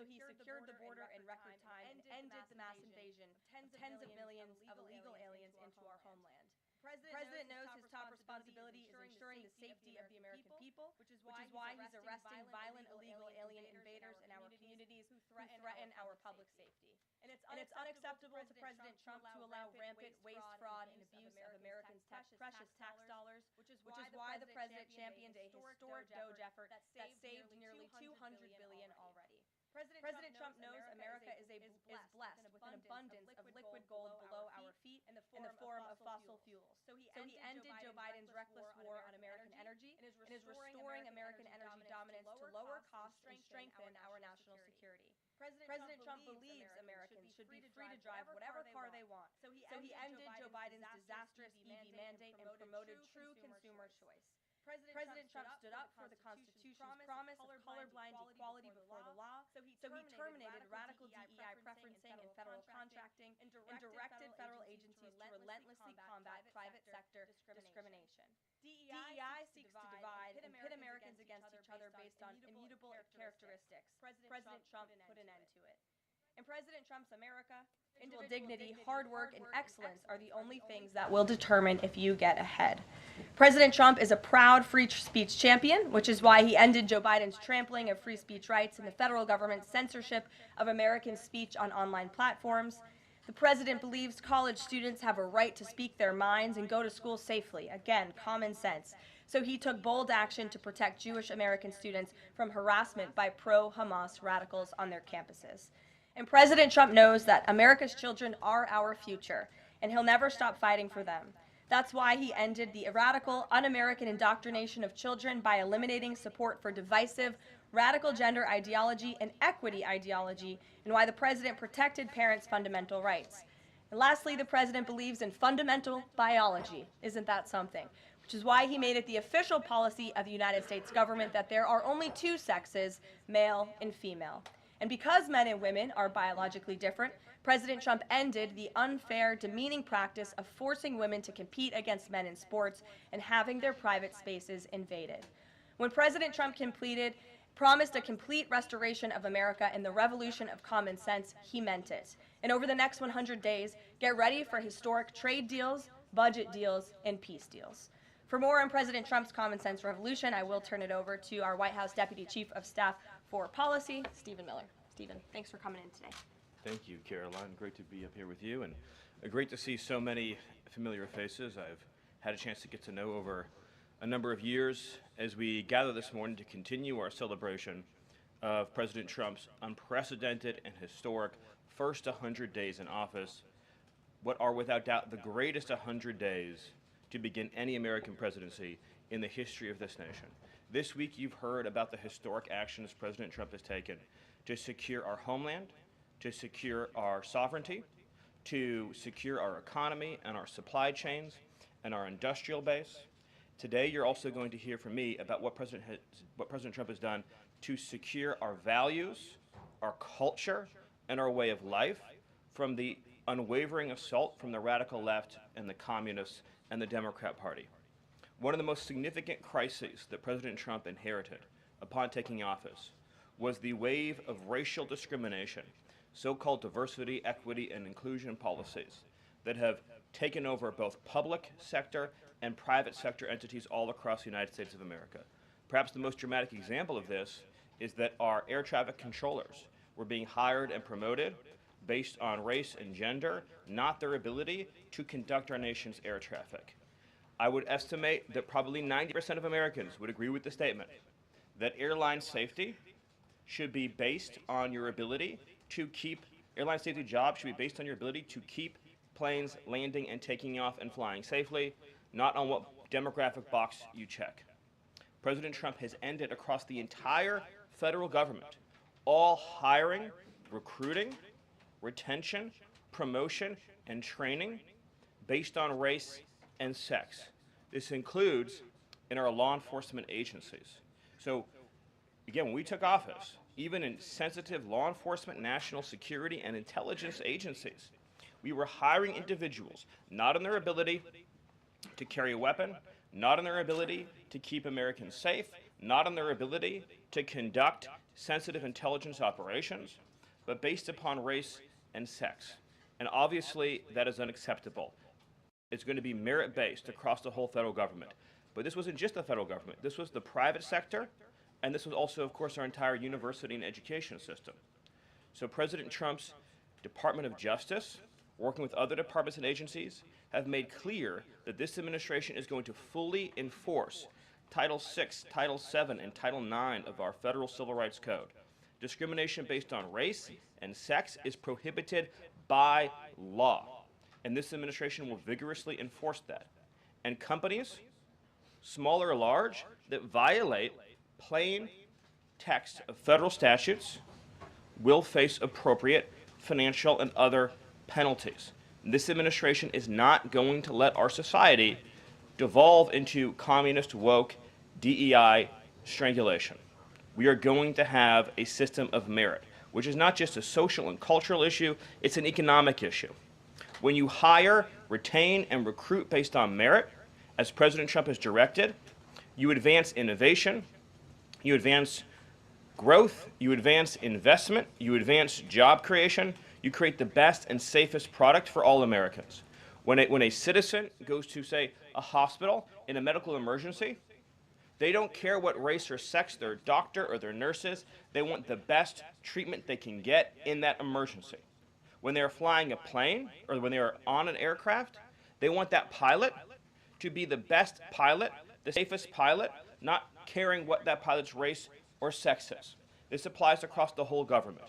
he secured the border in record time and ended the mass invasion of tens of millions of illegal aliens into our homeland. The president knows his top responsibility is ensuring the safety of the American people, which is why he's arresting violent illegal alien invaders in our communities who threaten our public safety. And it's unacceptable to President Trump to allow rampant waste, fraud, and abuse of Americans' precious tax dollars, which is why the president championed a historic DOGE effort that saved nearly $200 billion already. President Trump knows America is blessed with an abundance of liquid gold below our feet in the form of fossil fuels. So he ended Joe Biden's reckless war on American energy and is restoring American energy dominance to lower costs and strengthen our national security. President Trump believes Americans should be free to drive whatever car they want. So he ended Joe Biden's disastrous EV mandate and promoted true consumer choice. President Trump stood up for the Constitution's promise of colorblind equality before the law, so he terminated radical DEI preferencing in federal contracting and directed federal agencies to relentlessly combat private sector discrimination. DEI seeks to divide and pit Americans against each other based on immutable characteristics. President Trump put an end to it. In President Trump's America, individual dignity, hard work, and excellence are the only things that will determine if you get ahead. President Trump is a proud free speech champion, which is why he ended Joe Biden's trampling of free speech rights and the federal government's censorship of American speech on online platforms. The president believes college students have a right to speak their minds and go to school safely. Again, common sense. So he took bold action to protect Jewish American students from harassment by pro-Hamas radicals on their campuses. And President Trump knows that America's children are our future, and he'll never stop fighting for them. That's why he ended the radical, un-American indoctrination of children by eliminating support for divisive, radical gender ideology and equity ideology, and why the president protected parents' fundamental rights. And lastly, the president believes in fundamental biology. Isn't that something? Which is why he made it the official policy of the United States government that there are only two sexes, male and female. And because men and women are biologically different, President Trump ended the unfair, demeaning practice of forcing women to compete against men in sports and having their private spaces invaded. When President Trump promised a complete restoration of America and the revolution of common sense, he meant it. And over the next 100 days, get ready for historic trade deals, budget deals, and peace deals. For more on President Trump's common sense revolution, I will turn it over to our White House Deputy Chief of Staff for Policy, Stephen Miller. Stephen, thanks for coming in today. Thank you, Karoline. Great to be up here with you, and great to see so many familiar faces I've had a chance to get to know over a number of years as we gather this morning to continue our celebration of President Trump's unprecedented and historic first 100 days in office, what are without doubt the greatest 100 days to begin any American presidency in the history of this nation. This week you've heard about the historic actions President Trump has taken to secure our homeland, to secure our sovereignty, to secure our economy and our supply chains and our industrial base. Today you're also going to hear from me about what President Trump has done to secure our values, our culture, and our way of life from the unwavering assault from the radical left and the communists and the Democrat Party. One of the most significant crises that President Trump inherited upon taking office was the wave of racial discrimination, so-called diversity, equity, and inclusion policies that have taken over both public sector and private sector entities all across the United States of America. Perhaps the most dramatic example of this is that our air traffic controllers were being hired and promoted based on race and gender, not their ability to conduct our nation's air traffic. I would estimate that probably 90% of Americans would agree with the statement that airline safety should be based on your ability to keep, airline safety jobs should be based on your ability to keep planes landing and taking off and flying safely, not on what demographic box you check. President Trump has ended across the entire federal government all hiring, recruiting, retention, promotion, and training based on race and sex. This includes in our law enforcement agencies. So again, when we took office, even in sensitive law enforcement, national security, and intelligence agencies, we were hiring individuals not on their ability to carry a weapon, not on their ability to keep Americans safe, not on their ability to conduct sensitive intelligence operations, but based upon race and sex. And obviously, that is unacceptable. It's going to be merit-based across the whole federal government. But this wasn't just the federal government. This was the private sector, and this was also, of course, our entire university and education system. So President Trump's Department of Justice, working with other departments and agencies, have made clear that this administration is going to fully enforce Title VI, Title VII, and Title IX of our federal civil rights code. Discrimination based on race and sex is prohibited by law, and this administration will vigorously enforce that. And companies, small or large, that violate plain text of federal statutes will face appropriate financial and other penalties. This administration is not going to let our society devolve into communist, woke, DEI strangulation. We are going to have a system of merit, which is not just a social and cultural issue, it's an economic issue. When you hire, retain, and recruit based on merit, as President Trump has directed, you advance innovation, you advance growth, you advance investment, you advance job creation, you create the best and safest product for all Americans. When a citizen goes to, say, a hospital in a medical emergency, they don't care what race or sex their doctor or their nurse is. They want the best treatment they can get in that emergency. When they're flying a plane or when they're on an aircraft, they want that pilot to be the best pilot, the safest pilot, not caring what that pilot's race or sex is. This applies across the whole government.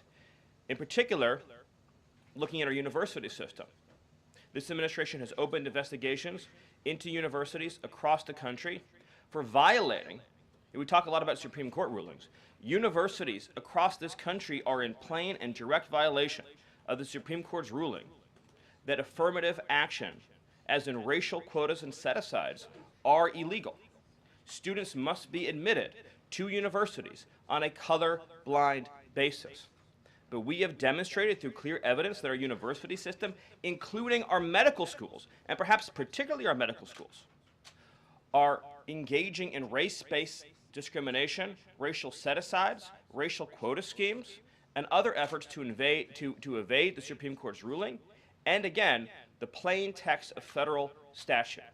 In particular, looking at our university system, this administration has opened investigations into universities across the country for violating, and we talk a lot about Supreme Court rulings, universities across this country are in plain and direct violation of the Supreme Court's ruling that affirmative action, as in racial quotas and set-asides, are illegal. Students must be admitted to universities on a color-blind basis. But we have demonstrated through clear evidence that our university system, including our medical schools, and perhaps particularly our medical schools, are engaging in race-based discrimination, racial set-asides, racial quota schemes, and other efforts to evade the Supreme Court's ruling, and again, the plain text of federal statute.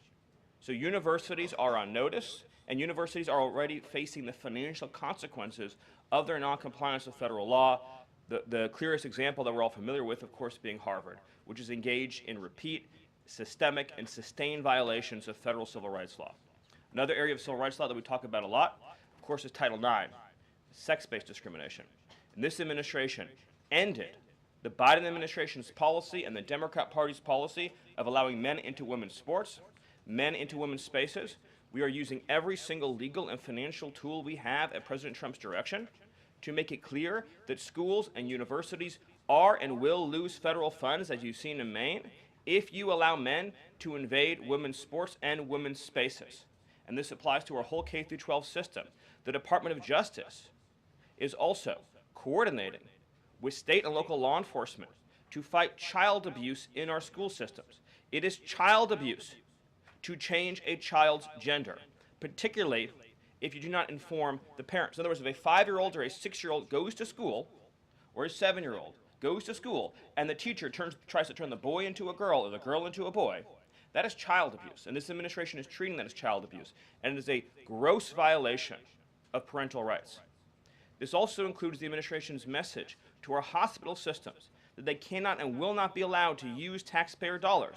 So universities are on notice, and universities are already facing the financial consequences of their noncompliance with federal law. The clearest example that we're all familiar with, of course, being Harvard, which is engaged in repeat, systemic, and sustained violations of federal civil rights law. Another area of civil rights law that we talk about a lot, of course, is Title IX, sex-based discrimination. And this administration ended the Biden administration's policy and the Democrat Party's policy of allowing men into women's sports, men into women's spaces. We are using every single legal and financial tool we have at President Trump's direction to make it clear that schools and universities are and will lose federal funds, as you've seen in Maine, if you allow men to invade women's sports and women's spaces. And this applies to our whole K-12 system. The Department of Justice is also coordinating with state and local law enforcement to fight child abuse in our school systems. It is child abuse to change a child's gender, particularly if you do not inform the parents. In other words, if a 5-year-old or a 6-year-old goes to school, or a 7-year-old goes to school, and the teacher tries to turn the boy into a girl or the girl into a boy, that is child abuse, and this administration is treating that as child abuse, and it is a gross violation of parental rights. This also includes the administration's message to our hospital systems that they cannot and will not be allowed to use taxpayer dollars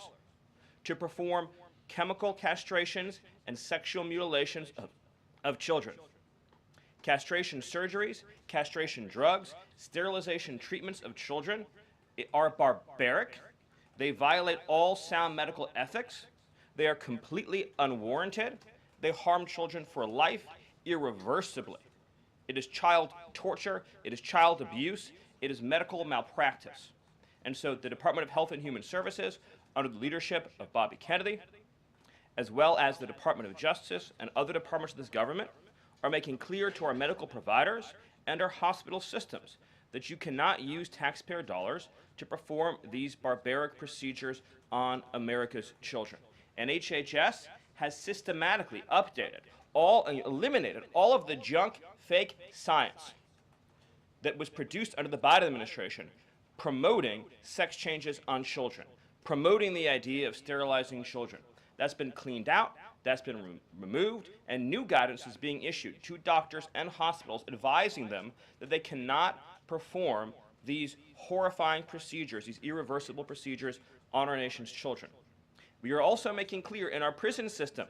to perform chemical castrations and sexual mutilations of children. Castration surgeries, castration drugs, sterilization treatments of children are barbaric. They violate all sound medical ethics. They are completely unwarranted. They harm children for life irreversibly. It is child torture. It is child abuse. It is medical malpractice. And so the Department of Health and Human Services, under the leadership of Bobby Kennedy, as well as the Department of Justice and other departments of this government, are making clear to our medical providers and our hospital systems that you cannot use taxpayer dollars to perform these barbaric procedures on America's children. And HHS has systematically updated eliminated all of the junk, fake science that was produced under the Biden administration, promoting sex changes on children, promoting the idea of sterilizing children. That's been cleaned out, that's been removed, and new guidance is being issued to doctors and hospitals advising them that they cannot perform these horrifying procedures, these irreversible procedures on our nation's children. We are also making clear in our prison system,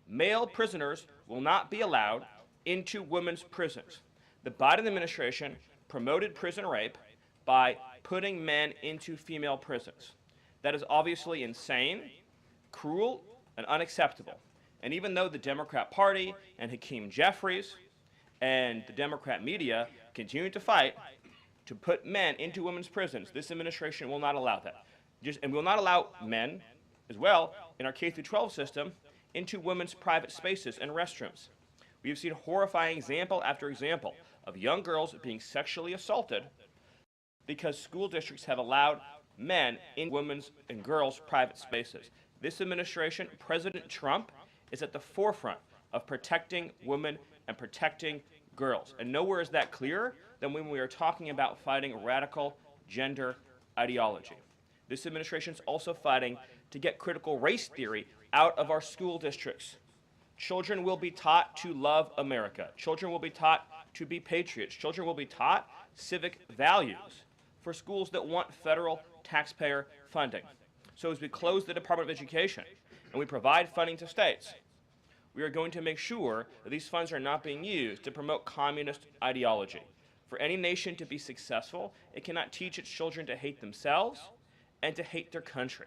male prisoners will not be allowed into women's prisons. The Biden administration promoted prison rape by putting men into female prisons. That is obviously insane, cruel, and unacceptable. And even though the Democrat Party and Hakeem Jeffries and the Democrat media continue to fight to put men into women's prisons, this administration will not allow that. And will not allow men, as well, in our K-12 system, into women's private spaces and restrooms. We have seen horrifying example after example of young girls being sexually assaulted because school districts have allowed men in women's and girls' private spaces. This administration, President Trump, is at the forefront of protecting women and protecting girls. And nowhere is that clearer than when we are talking about fighting radical gender ideology. This administration is also fighting to get critical race theory out of our school districts. Children will be taught to love America. Children will be taught to be patriots. Children will be taught civic values for schools that want federal taxpayer funding. So as we close the Department of Education and we provide funding to states, we are going to make sure that these funds are not being used to promote communist ideology. For any nation to be successful, it cannot teach its children to hate themselves and to hate their country.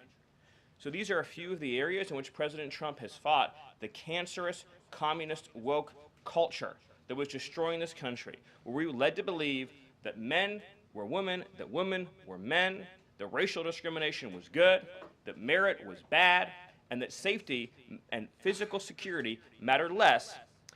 So these are a few of the areas in which President Trump has fought the cancerous, communist, woke culture that was destroying this country, where we were led to believe that men were women, that women were men, that racial discrimination was good, that merit was bad, and that safety and physical security mattered less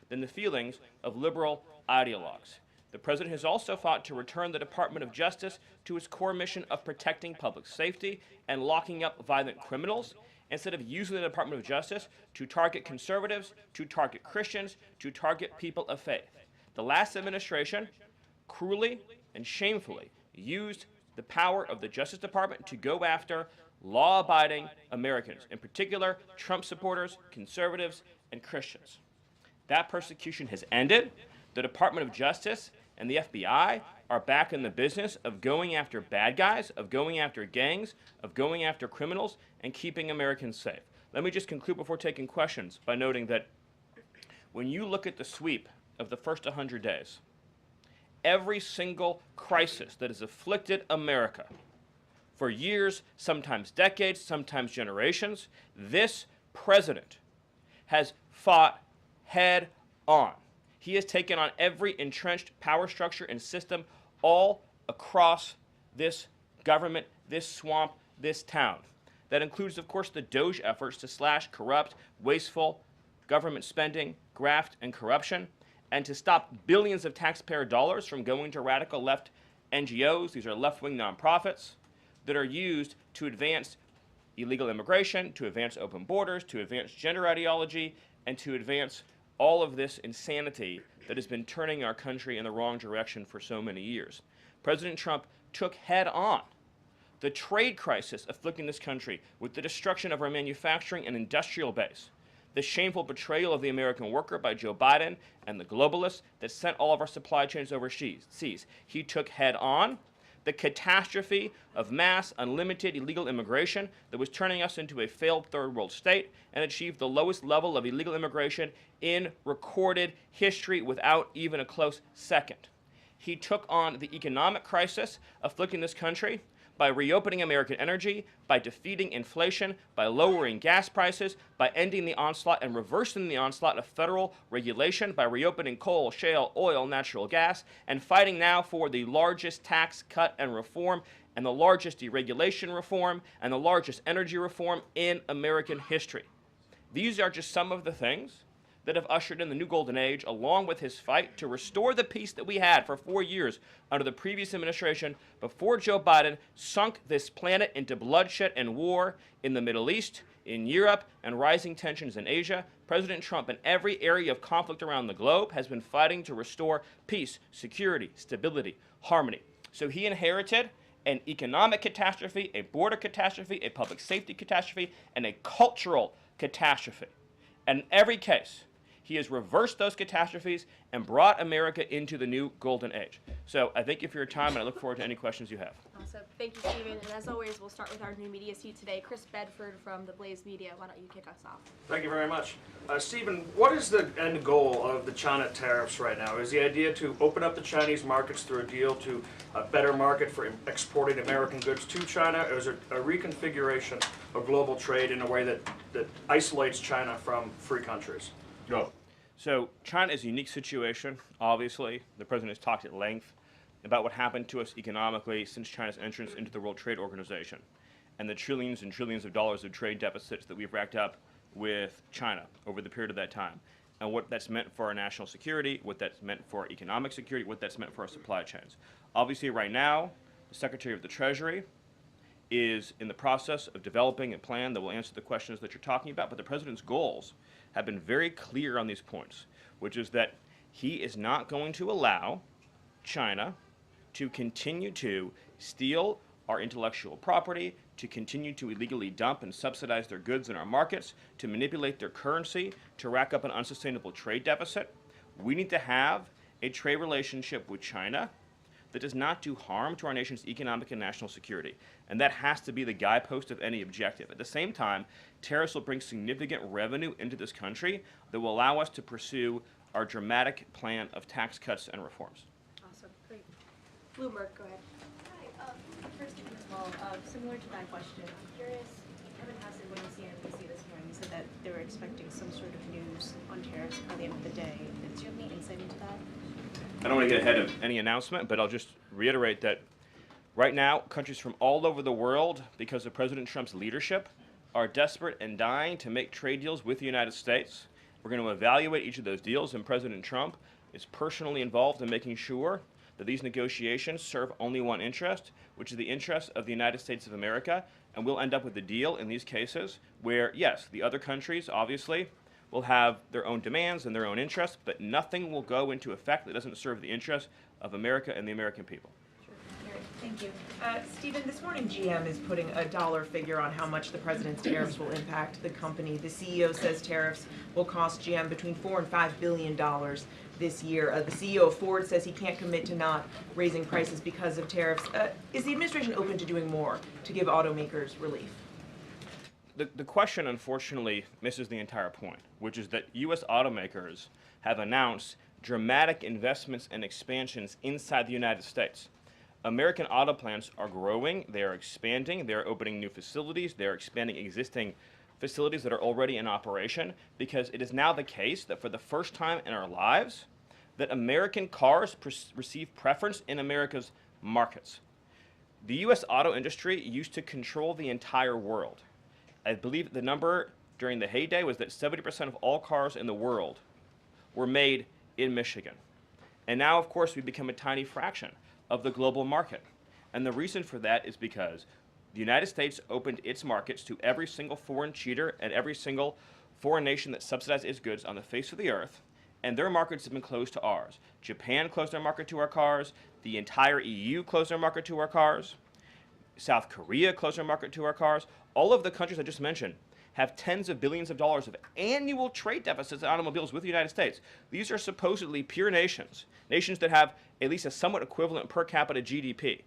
than the feelings of liberal ideologues. The president has also fought to return the Department of Justice to its core mission of protecting public safety and locking up violent criminals, instead of using the Department of Justice to target conservatives, to target Christians, to target people of faith. The last administration cruelly and shamefully used the power of the Justice Department to go after law-abiding Americans, in particular Trump supporters, conservatives, and Christians. That persecution has ended. The Department of Justice and the FBI are back in the business of going after bad guys, of going after gangs, of going after criminals, and keeping Americans safe. Let me just conclude before taking questions by noting that when you look at the sweep of the first 100 days, every single crisis that has afflicted America for years, sometimes decades, sometimes generations, this president has fought head on. He has taken on every entrenched power structure and system all across this government, this swamp, this town. That includes, of course, the DOGE efforts to slash corrupt, wasteful government spending, graft, and corruption, and to stop billions of taxpayer dollars from going to radical left NGOs. These are left-wing nonprofits that are used to advance illegal immigration, to advance open borders, to advance gender ideology, and to advance all of this insanity that has been turning our country in the wrong direction for so many years. President Trump took head on the trade crisis afflicting this country with the destruction of our manufacturing and industrial base, the shameful betrayal of the American worker by Joe Biden and the globalists that sent all of our supply chains overseas. He took head on the catastrophe of mass, unlimited illegal immigration that was turning us into a failed third world state, and achieved the lowest level of illegal immigration in recorded history without even a close second. He took on the economic crisis afflicting this country by reopening American energy, by defeating inflation, by lowering gas prices, by ending the onslaught and reversing the onslaught of federal regulation, by reopening coal, shale, oil, natural gas, and fighting now for the largest tax cut and reform, and the largest deregulation reform, and the largest energy reform in American history. These are just some of the things that have ushered in the new golden age, along with his fight to restore the peace that we had for 4 years under the previous administration before Joe Biden sunk this planet into bloodshed and war in the Middle East, in Europe, and rising tensions in Asia. President Trump, in every area of conflict around the globe, has been fighting to restore peace, security, stability, harmony. So he inherited an economic catastrophe, a border catastrophe, a public safety catastrophe, and a cultural catastrophe. And in every case, he has reversed those catastrophes and brought America into the new golden age. So I thank you for your time, and I look forward to any questions you have. Awesome. Thank you, Stephen. And as always, we'll start with our new media seat today. Chris Bedford from the Blaze Media. Why don't you kick us off? Thank you very much. Stephen, what is the end goal of the China tariffs right now? Is the idea to open up the Chinese markets through a deal to a better market for exporting American goods to China, or is it a reconfiguration of global trade in a way that isolates China from free countries? No. So China is a unique situation, obviously. The president has talked at length about what happened to us economically since China's entrance into the World Trade Organization and the trillions and trillions of dollars of trade deficits that we've racked up with China over the period of that time, and what that's meant for our national security, what that's meant for our economic security, what that's meant for our supply chains. Obviously, right now, the Secretary of the Treasury is in the process of developing a plan that will answer the questions that you're talking about, but the president's goals have been very clear on these points, which is that he is not going to allow China to continue to steal our intellectual property, to continue to illegally dump and subsidize their goods in our markets, to manipulate their currency, to rack up an unsustainable trade deficit. We need to have a trade relationship with China that does not do harm to our nation's economic and national security. And that has to be the guidepost of any objective. At the same time, tariffs will bring significant revenue into this country that will allow us to pursue our dramatic plan of tax cuts and reforms. Awesome. Great. Bloomberg, go ahead. Hi. First, well, similar to that question, I'm curious, Kevin Hassett, when on CNBC this morning, he said that they were expecting some sort of news on tariffs by the end of the day. Do you have any insight into that? I don't want to get ahead of any announcement, but I'll just reiterate that right now, countries from all over the world, because of President Trump's leadership, are desperate and dying to make trade deals with the United States. We're going to evaluate each of those deals, and President Trump is personally involved in making sure that these negotiations serve only one interest, which is the interest of the United States of America, and we'll end up with a deal in these cases where, yes, the other countries, obviously, will have their own demands and their own interests, but nothing will go into effect that doesn't serve the interests of America and the American people. Sure. Thank you. Stephen, this morning GM is putting a dollar figure on how much the president's tariffs will impact the company. The CEO says tariffs will cost GM between $4 and $5 billion this year. The CEO of Ford says he can't commit to not raising prices because of tariffs. Is the administration open to doing more to give automakers relief? The question, unfortunately, misses the entire point, which is that U.S. automakers have announced dramatic investments and expansions inside the United States. American auto plants are growing, they are expanding, they're opening new facilities, they're expanding existing facilities that are already in operation, because it is now the case that for the first time in our lives, that American cars receive preference in America's markets. The U.S. auto industry used to control the entire world. I believe the number during the heyday was that 70% of all cars in the world were made in Michigan. And now, of course, we've become a tiny fraction of the global market. And the reason for that is because the United States opened its markets to every single foreign cheater and every single foreign nation that subsidized its goods on the face of the earth, and their markets have been closed to ours. Japan closed their market to our cars. The entire EU closed their market to our cars. South Korea closed their market to our cars. All of the countries I just mentioned have tens of billions of dollars of annual trade deficits in automobiles with the United States. These are supposedly pure nations, nations that have at least a somewhat equivalent per capita GDP.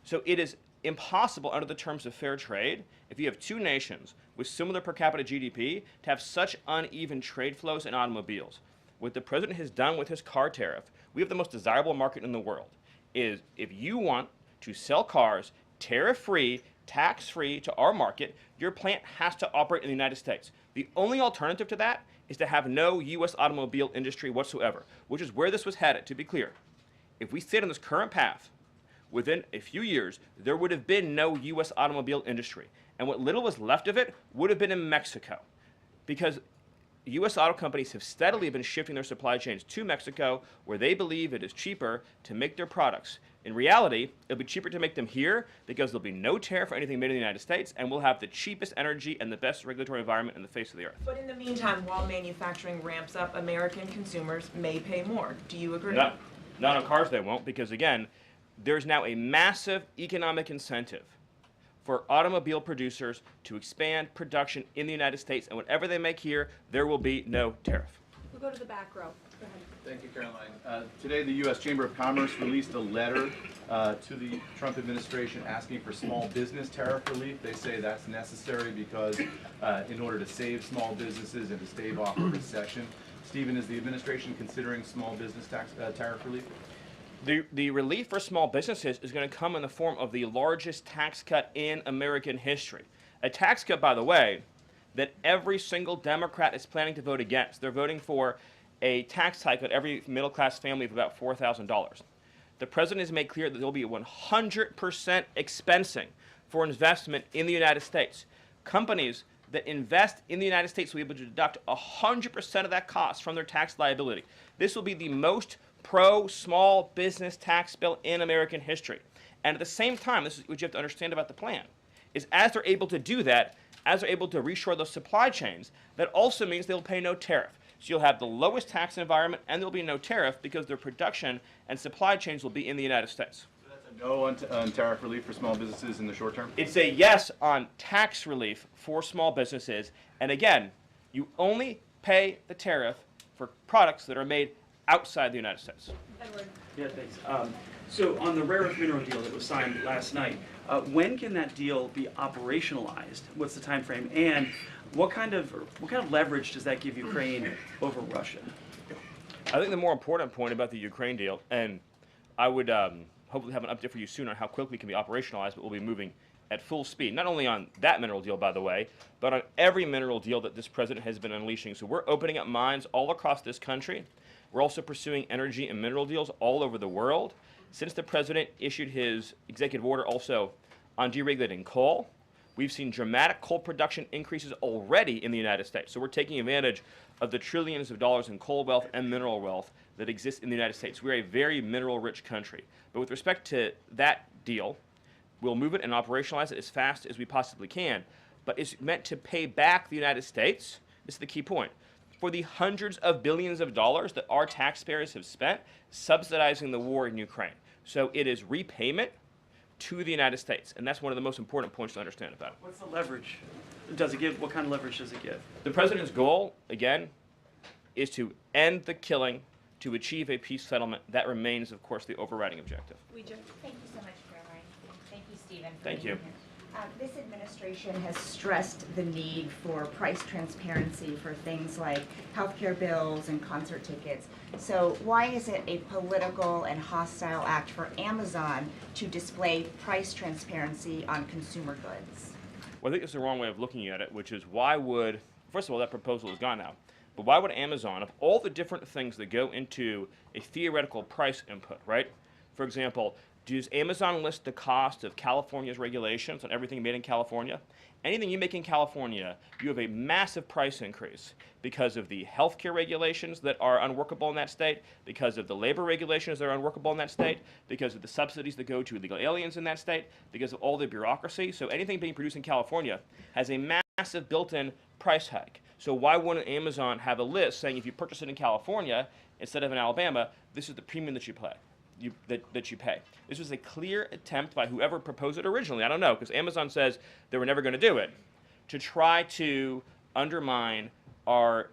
So it is impossible under the terms of fair trade, if you have two nations with similar per capita GDP, to have such uneven trade flows in automobiles. What the president has done with his car tariff, we have the most desirable market in the world, is if you want to sell cars tariff-free, tax-free to our market, your plant has to operate in the United States. The only alternative to that is to have no U.S. automobile industry whatsoever, which is where this was headed, to be clear. If we stayed on this current path, within a few years, there would have been no U.S. automobile industry. And what little was left of it would have been in Mexico. Because U.S. auto companies have steadily been shifting their supply chains to Mexico, where they believe it is cheaper to make their products. In reality, it'll be cheaper to make them here because there'll be no tariff for anything made in the United States, and we'll have the cheapest energy and the best regulatory environment in the face of the earth. But in the meantime, while manufacturing ramps up, American consumers may pay more. Do you agree? Not on cars they won't, because again, there's now a massive economic incentive for automobile producers to expand production in the United States, and whatever they make here, there will be no tariff. We'll go to the back row. Go ahead. Thank you, Caroline. Today, the U.S. Chamber of Commerce released a letter to the Trump administration asking for small business tariff relief. They say that's necessary because in order to save small businesses and to stave off a recession. Stephen, is the administration considering small business tariff relief? The relief for small businesses is going to come in the form of the largest tax cut in American history. A tax cut, by the way, that every single Democrat is planning to vote against. They're voting for a tax hike on every middle-class family of about $4,000. The president has made clear that there will be 100% expensing for investment in the United States. Companies that invest in the United States will be able to deduct 100% of that cost from their tax liability. This will be the most pro-small business tax bill in American history. And at the same time, this is what you have to understand about the plan, is as they're able to do that, as they're able to reshore those supply chains, that also means they'll pay no tariff. So you'll have the lowest tax environment, and there'll be no tariff because their production and supply chains will be in the United States. So that's a no on tariff relief for small businesses in the short term? It's a yes on tax relief for small businesses. And again, you only pay the tariff for products that are made outside the United States. Edward. Yeah, thanks. So on the rare earth mineral deal that was signed last night, when can that deal be operationalized? What's the time frame? And what kind of leverage does that give Ukraine over Russia? I think the more important point about the Ukraine deal, and I would hopefully have an update for you soon on how quickly it can be operationalized, but we'll be moving at full speed, not only on that mineral deal, by the way, but on every mineral deal that this president has been unleashing. So we're opening up mines all across this country. We're also pursuing energy and mineral deals all over the world. Since the president issued his executive order also on deregulating coal, we've seen dramatic coal production increases already in the United States. So we're taking advantage of the trillions of dollars in coal wealth and mineral wealth that exists in the United States. We're a very mineral-rich country. But with respect to that deal, we'll move it and operationalize it as fast as we possibly can. But it's meant to pay back the United States, this is the key point, for the hundreds of billions of dollars that our taxpayers have spent subsidizing the war in Ukraine. So it is repayment to the United States, and that's one of the most important points to understand about it. What's the leverage? Does it give? What kind of leverage does it give? The president's goal, again, is to end the killing, to achieve a peace settlement. That remains, of course, the overriding objective. Thank you so much, Caroline. Thank you, Stephen. Thank you. This administration has stressed the need for price transparency for things like healthcare bills and concert tickets. So why is it a political and hostile act for Amazon to display price transparency on consumer goods? Well, I think it's the wrong way of looking at it, which is why would, first of all, that proposal is gone now, but why would Amazon, of all the different things that go into a theoretical price input, right? For example, does Amazon list the cost of California's regulations on everything made in California? Anything you make in California, you have a massive price increase because of the healthcare regulations that are unworkable in that state, because of the labor regulations that are unworkable in that state, because of the subsidies that go to illegal aliens in that state, because of all the bureaucracy. So anything being produced in California has a massive built-in price hike. So why wouldn't Amazon have a list saying if you purchase it in California instead of in Alabama, this is the premium that you pay? That you pay. This was a clear attempt by whoever proposed it originally, I don't know, because Amazon says they were never going to do it, to try to undermine our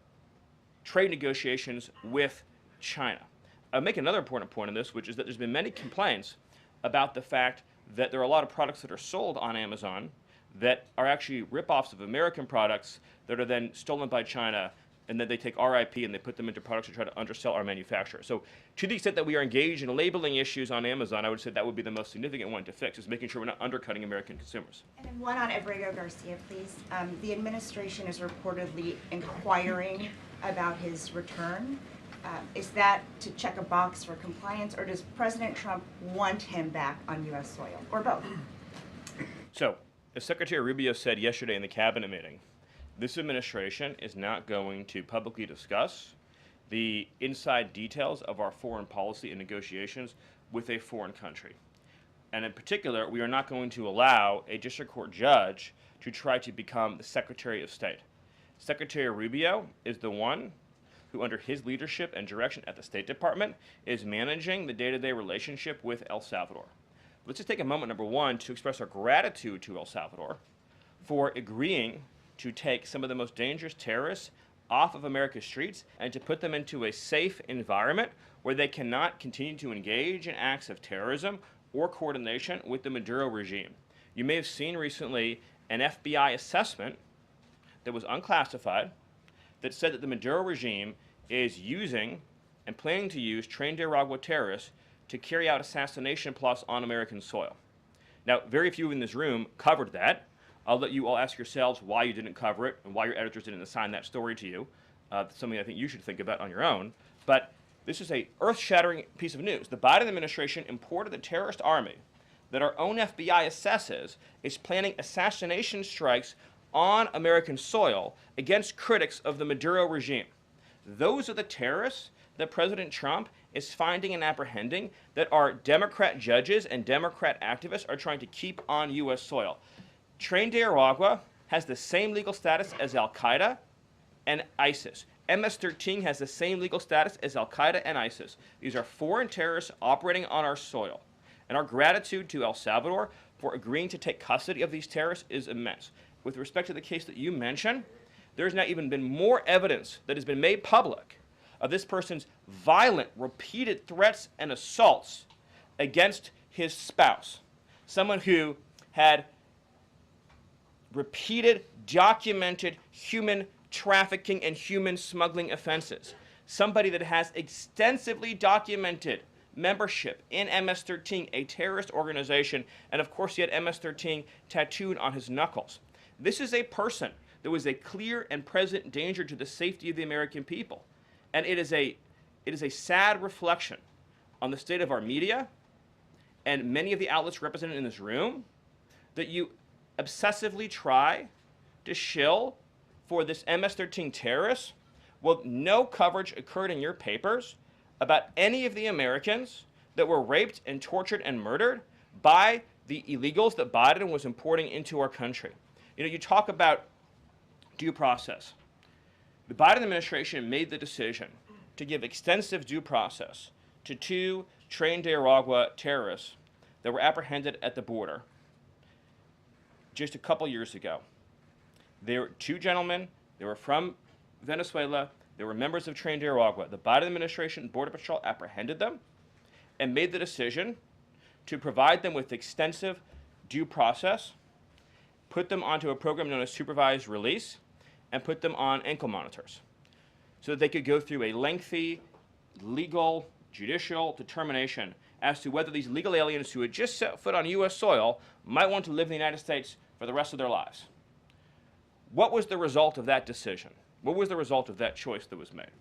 trade negotiations with China. I'll make another important point on this, which is that there's been many complaints about the fact that there are a lot of products that are sold on Amazon that are actually ripoffs of American products that are then stolen by China, and then they take our IP and they put them into products to try to undersell our manufacturers. So to the extent that we are engaged in labeling issues on Amazon, I would say that would be the most significant one to fix, is making sure we're not undercutting American consumers. And then one on Abrego Garcia, please. The administration is reportedly inquiring about his return. Is that to check a box for compliance, or does President Trump want him back on U.S. soil, or both? So, as Secretary Rubio said yesterday in the cabinet meeting, This administration is not going to publicly discuss the inside details of our foreign policy and negotiations with a foreign country. And in particular, we are not going to allow a district court judge to try to become the Secretary of State. Secretary Rubio is the one who, under his leadership and direction at the State Department, is managing the day-to-day relationship with El Salvador. Let's just take a moment, number one, to express our gratitude to El Salvador for agreeing to take some of the most dangerous terrorists off of America's streets and to put them into a safe environment where they cannot continue to engage in acts of terrorism or coordination with the Maduro regime. You may have seen recently an FBI assessment that was unclassified that said that the Maduro regime is using and planning to use trained Aragua terrorists to carry out assassination plots on American soil. Now, very few in this room covered that. I'll let you all ask yourselves why you didn't cover it and why your editors didn't assign that story to you. That's something I think you should think about on your own. But this is a earth-shattering piece of news. The Biden administration imported the terrorist army that our own FBI assesses is planning assassination strikes on American soil against critics of the Maduro regime. Those are the terrorists that President Trump is finding and apprehending that our Democrat judges and Democrat activists are trying to keep on U.S. soil. Tren de Aragua has the same legal status as Al-Qaeda and ISIS. MS-13 has the same legal status as Al-Qaeda and ISIS. These are foreign terrorists operating on our soil. And our gratitude to El Salvador for agreeing to take custody of these terrorists is immense. With respect to the case that you mentioned, there's now even been more evidence that has been made public of this person's violent, repeated threats and assaults against his spouse, someone who had repeated, documented human trafficking and human smuggling offenses, somebody that has extensively documented membership in MS-13, a terrorist organization, and of course he had MS-13 tattooed on his knuckles. This is a person that was a clear and present danger to the safety of the American people. And it is a sad reflection on the state of our media and many of the outlets represented in this room that you obsessively try to shill for this MS-13 terrorist while no coverage occurred in your papers about any of the Americans that were raped and tortured and murdered by the illegals that Biden was importing into our country. You know, you talk about due process. The Biden administration made the decision to give extensive due process to two Tren de Aragua terrorists that were apprehended at the border just a couple years ago. They were two gentlemen. They were from Venezuela. They were members of Tren de Aragua. The Biden administration Border Patrol apprehended them and made the decision to provide them with extensive due process, put them onto a program known as supervised release, and put them on ankle monitors so that they could go through a lengthy legal, judicial determination as to whether these legal aliens who had just set foot on U.S. soil might want to live in the United States for the rest of their lives. What was the result of that decision? What was the result of that choice that was made?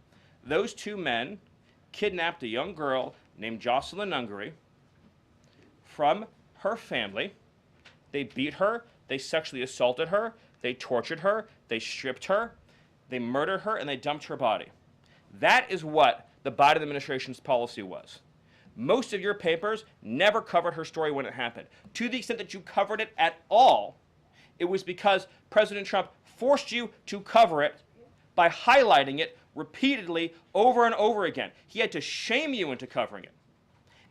Those two men kidnapped a young girl named Jocelyn Ungary from her family. They beat her, they sexually assaulted her, they tortured her, they stripped her, they murdered her, and they dumped her body. That is what the Biden administration's policy was. Most of your papers never covered her story when it happened. To the extent that you covered it at all, it was because President Trump forced you to cover it by highlighting it repeatedly over and over again. He had to shame you into covering it.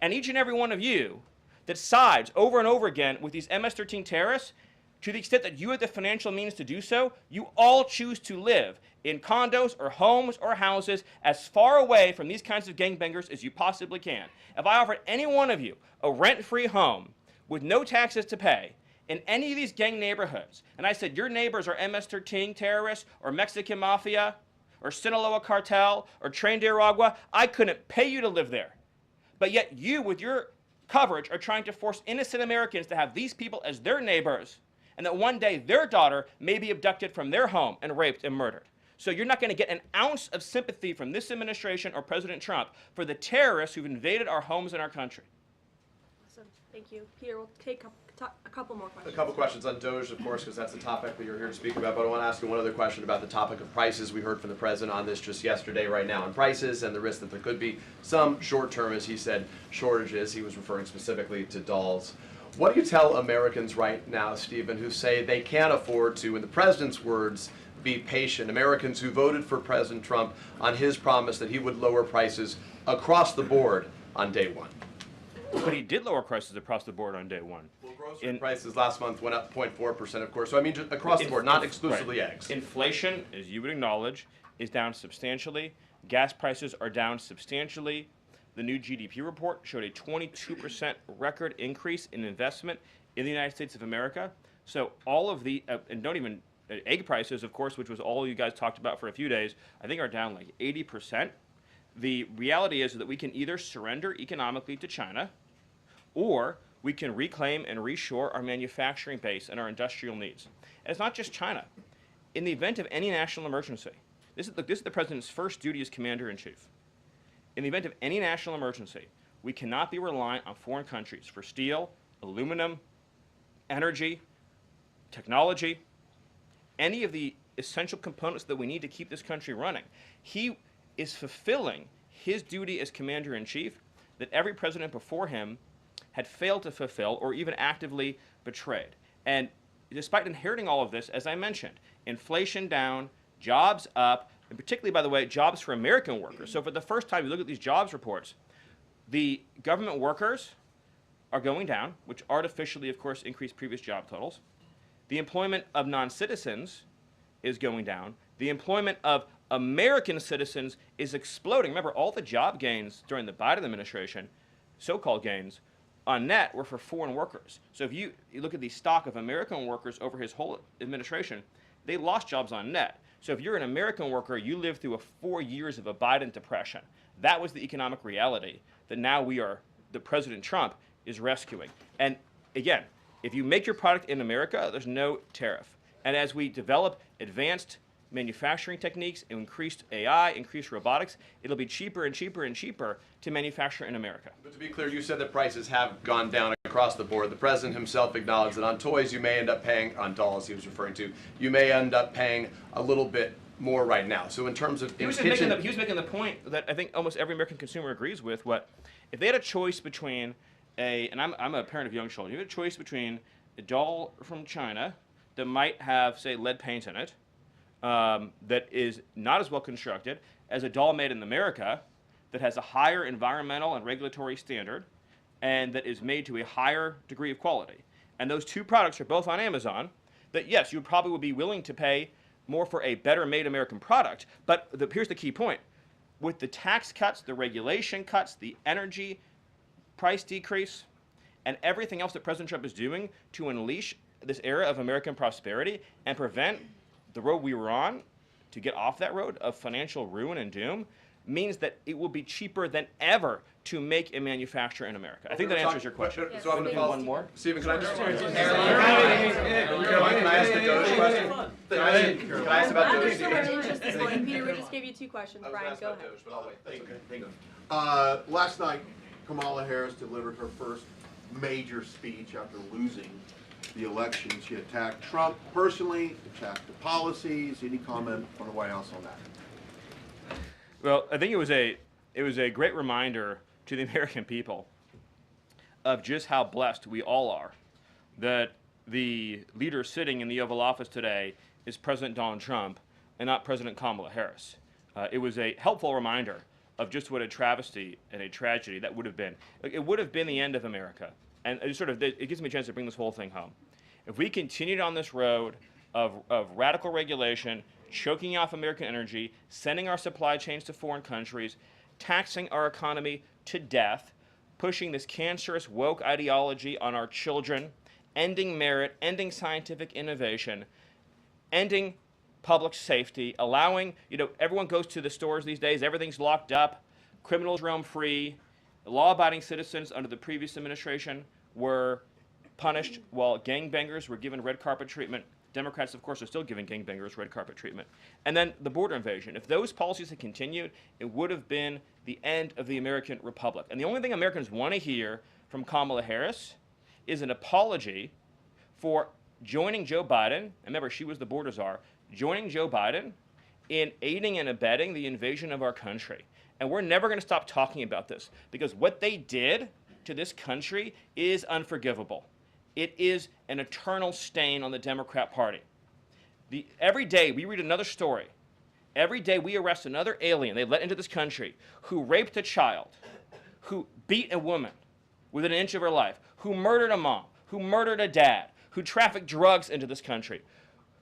And each and every one of you that sides over and over again with these MS-13 terrorists, to the extent that you have the financial means to do so, you all choose to live in condos or homes or houses as far away from these kinds of gangbangers as you possibly can. If I offered any one of you a rent-free home with no taxes to pay in any of these gang neighborhoods, and I said your neighbors are MS-13 terrorists or Mexican Mafia or Sinaloa Cartel or Tren de Aragua, I couldn't pay you to live there. But yet you, with your coverage, are trying to force innocent Americans to have these people as their neighbors, and that one day their daughter may be abducted from their home and raped and murdered. So you're not going to get an ounce of sympathy from this administration or President Trump for the terrorists who've invaded our homes and our country. Awesome. Thank you. Peter, we'll take a couple more questions. A couple questions on Doge, of course, because that's the topic that you're here to speak about. But I want to ask you one other question about the topic of prices. We heard from the president on this just yesterday, right now, on prices and the risk that there could be some short-term, as he said, shortages. He was referring specifically to dolls. What do you tell Americans right now, Stephen, who say they can't afford to, in the president's words, be patient? Americans who voted for President Trump on his promise that he would lower prices across the board on day one. But he did lower prices across the board on day one. Well, grocery prices last month went up 0.4%, of course. So I mean, just across the board, not exclusively right. eggs. Inflation, as you would acknowledge, is down substantially. Gas prices are down substantially. The new GDP report showed a 22% record increase in investment in the United States of America. So all of the, and don't even, egg prices, of course, which was all you guys talked about for a few days, I think are down like 80%. The reality is that we can either surrender economically to China, or we can reclaim and reshore our manufacturing base and our industrial needs. And it's not just China. In the event of any national emergency, this is the president's first duty as commander-in-chief. In the event of any national emergency, we cannot be reliant on foreign countries for steel, aluminum, energy, technology, any of the essential components that we need to keep this country running. He is fulfilling his duty as commander-in-chief that every president before him had failed to fulfill or even actively betrayed. And despite inheriting all of this, as I mentioned, inflation down, jobs up, and particularly, by the way, jobs for American workers. So for the first time, you look at these jobs reports, the government workers are going down, which artificially, of course, increased previous job totals. The employment of non-citizens is going down. The employment of American citizens is exploding. Remember, all the job gains during the Biden administration, so-called gains, on net were for foreign workers. So if you look at the stock of American workers over his whole administration, they lost jobs on net. So if you're an American worker, you lived through 4 years of a Biden depression. That was the economic reality that now the President Trump is rescuing. And again, if you make your product in America, there's no tariff. And as we develop advanced manufacturing techniques, increased AI, increased robotics, it'll be cheaper and cheaper and cheaper to manufacture in America. But to be clear, you said that prices have gone down across the board. The president himself acknowledged that on toys you may end up paying, on dolls he was referring to, you may end up paying a little bit more right now. So in terms of he was making the point that I think almost every American consumer agrees with. If they had a choice between and I'm a parent of young children, you had a choice between a doll from China that might have, say, lead paint in it, that is not as well constructed as a doll made in America that has a higher environmental and regulatory standard and that is made to a higher degree of quality. And those two products are both on Amazon, that yes, you probably would be willing to pay more for a better made American product, but here's the key point. With the tax cuts, the regulation cuts, the energy price decrease, and everything else that President Trump is doing to unleash this era of American prosperity and prevent the road we were on to get off that road of financial ruin and doom, means that it will be cheaper than ever to make and manufacture in America. I think that answers your question. Yes, so I'm going to follow one more. Stephen, can I just... Caroline, can I ask the Doge question? Can I ask about Doge? Peter, we just gave you 2 questions. Brian, go ahead. Doge, but I'll wait. That's okay. Thank you. Last night, Kamala Harris delivered her first major speech after losing the election. She attacked Trump personally, attacked the policies. Any comment from the White House on that? Well, I think it was a great reminder to the American people of just how blessed we all are that the leader sitting in the Oval Office today is President Donald Trump and not President Kamala Harris. It was a helpful reminder of just what a travesty and a tragedy that would have been. It would have been the end of America. And it gives me a chance to bring this whole thing home. If we continued on this road of radical regulation, choking off American energy, sending our supply chains to foreign countries, taxing our economy to death, pushing this cancerous woke ideology on our children, ending merit, ending scientific innovation, ending public safety, allowing, everyone goes to the stores these days, everything's locked up, criminals roam free, law-abiding citizens under the previous administration were punished while gangbangers were given red carpet treatment. Democrats, of course, are still giving gangbangers red carpet treatment. And then the border invasion. If those policies had continued, it would have been the end of the American Republic. And the only thing Americans want to hear from Kamala Harris is an apology for joining Joe Biden, and remember, she was the border czar, joining Joe Biden in aiding and abetting the invasion of our country. And we're never going to stop talking about this, because what they did to this country is unforgivable. It is an eternal stain on the Democrat Party. Every day we read another story. Every day we arrest another alien they let into this country who raped a child, who beat a woman within an inch of her life, who murdered a mom, who murdered a dad, who trafficked drugs into this country,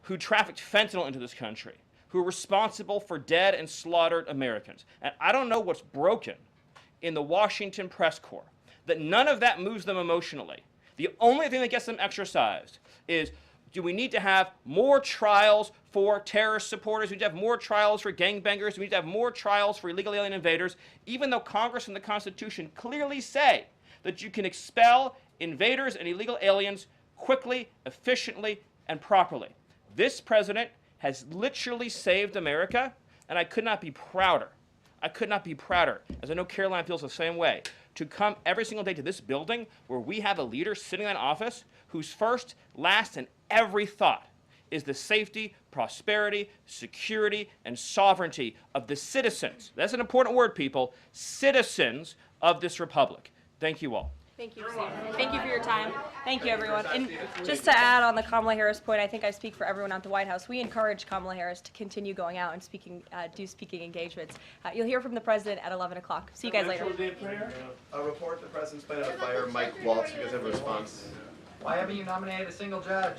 who trafficked fentanyl into this country, who are responsible for dead and slaughtered Americans. And I don't know what's broken in the Washington press corps, that none of that moves them emotionally. The only thing that gets them exercised is, do we need to have more trials for terrorist supporters? Do we need to have more trials for gangbangers? Do we need to have more trials for illegal alien invaders? Even though Congress and the Constitution clearly say that you can expel invaders and illegal aliens quickly, efficiently, and properly. This president has literally saved America, and I could not be prouder. I could not be prouder, as I know Karoline feels the same way, to come every single day to this building where we have a leader sitting in office whose first, last, and every thought is the safety, prosperity, security, and sovereignty of the citizens. That's an important word, people. Citizens of this republic. Thank you all. Thank you, Steve. Thank you for your time. Thank you, everyone. And just to add on the Kamala Harris point, I think I speak for everyone at the White House. We encourage Kamala Harris to continue going out and do speaking engagements. You'll hear from the president at 11 o'clock. See you guys later. A report, the president's plan to fire Mike Waltz. You guys have a response? Why haven't you nominated a single judge?